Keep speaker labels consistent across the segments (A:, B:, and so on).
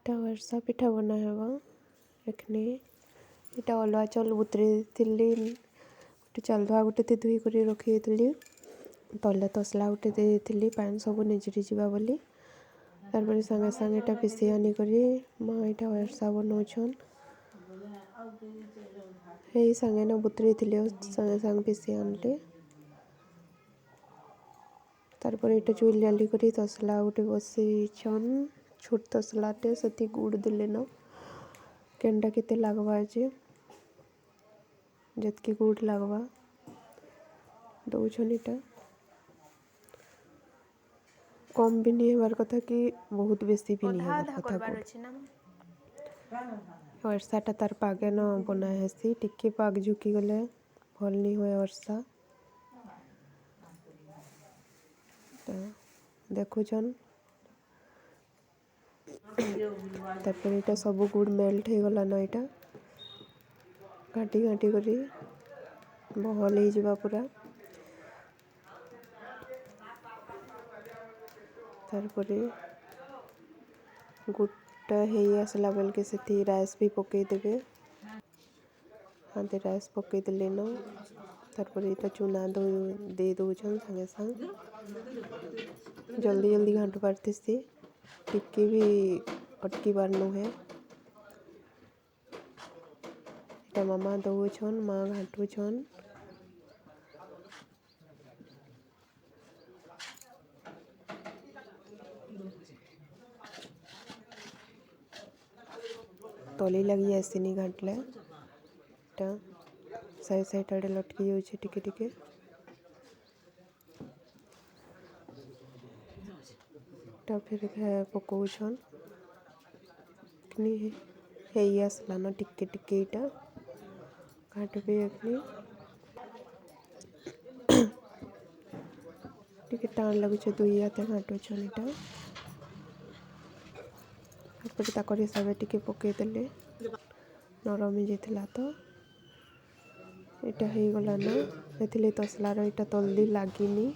A: इटा वर्षा पिठा बना है एखने इटा अलुआ चाउल बुतरी गोटे चाउल धुआ गोटे धुई कर रखी तले तसला गोटे देती पानी सब निजरी जावा बोली तार सागे सागे इटा पिसी आनी करी माँ इटा वर्षा बनाऊन यही सागे ना बुतरी सागे सागे पिसी आनली तारपर इटा चुल जाली करी तसला गोटे बसईछन छोट तसलाटे से गुड़ देले न केनटा केते लागवा जे जतकी गुड़ लागवा दौन इटा कम भी नहीं हबार कथा कि बहुत बेसी भी नहीं हबार कथा वर्षाटा तार पागे न बना हेसी टिके पाग झुकी गले भल नहीं हुए वर्षा देखुन तापर इटा सब गुड़ मेल्ट हो गला न इटा घाटी घाटी करी बहल हो जावा पूरा तारपरे गुटा हो आसला बेल के से राइस भी पकई देवे हाँ राइस पकई देले न तारपरे इटा चूना दे दौन सागे सागे जल्दी जल्दी घाटू पारती टिके भी अटकी बार नुहे इटा मामा दौन माँ घाटुन तली लगी आसनी घाटले साइड साइड आड़े लटकी जाऊे टिके टिके फिर पकाउछन आसला न टिके टिके इटा घाटबे एखनी टिके टाण लगुचे दुई हाथे घाटुछन इटा तापर हिसाब टिके पकई देले नरम हो जाता तो इटा हो गला न तसलार इटा तल्दी लगिनी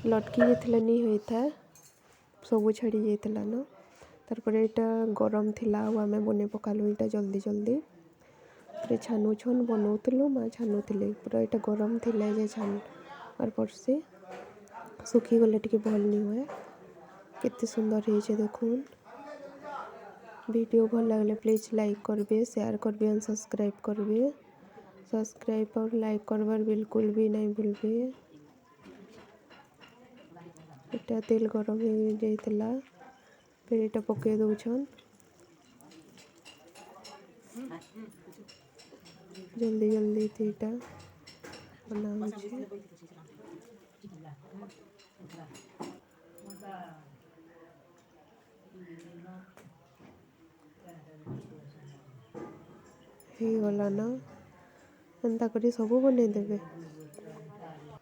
A: लटकी जाता नहीं होता सब छाड़ी जाता न तारपर इटा गरम थिला आम बने पकालु इटा जल्दी जल्दी पूरा छानुछन बनाऊलु माँ छानुले पूरा इटा गरम थिला जे छान और पड़सी सुखी गले टिके भल नहीं हुए केते सुंदर है देखुन वीडियो भल लगे प्लीज लाइक करबे शेयर करबे और सब्सक्राइब और लाइक करबार बिल्कुल भी नहीं भूलबे इटा तेल गरम हो जाता फिर इटा पकई दौन जल्दी जल्दी इटा बना गला न एंता करी सब बन देवे।